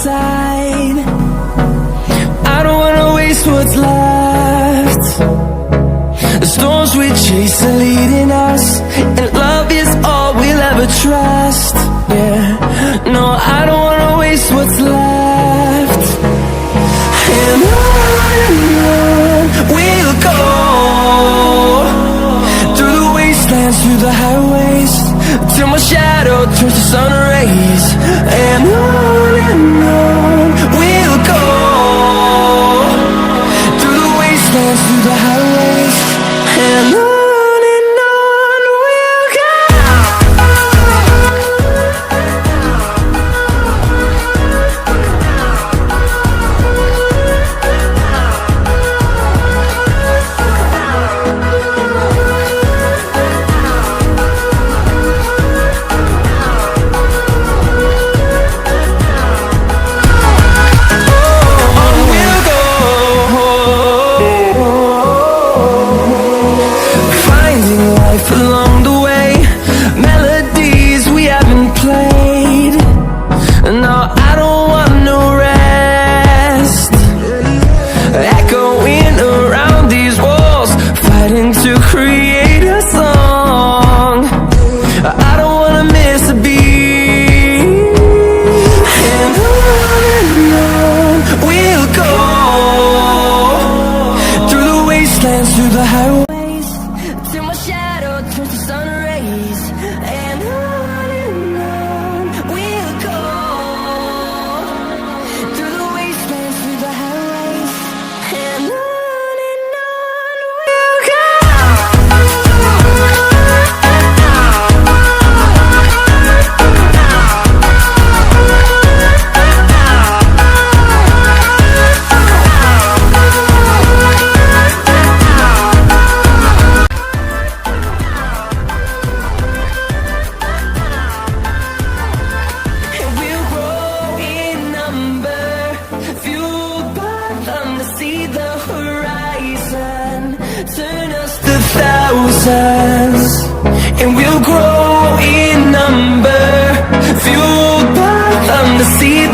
side. I don't wanna waste what's left. The storms we chase are leading us, and love is all we'll ever trust. Yeah, no, I don't wanna waste what's left. And on we'll go, through the wastelands, through the highways, till my shadow turns to sun rays. And on we'll go, through the wastelands, through the highways, and on we'll go. Along the way, melodies we haven't played. No, I don't want no rest. Echoing around these walls, fighting to create a song. I don't wanna miss a beat. And on we'll go, through the wastelands, through the highways, till my shadow turns to sun rays. And on we'll go, through the wastelands, through the highways, and on we'll go. Thousands, and we'll grow in number, fueled by them to see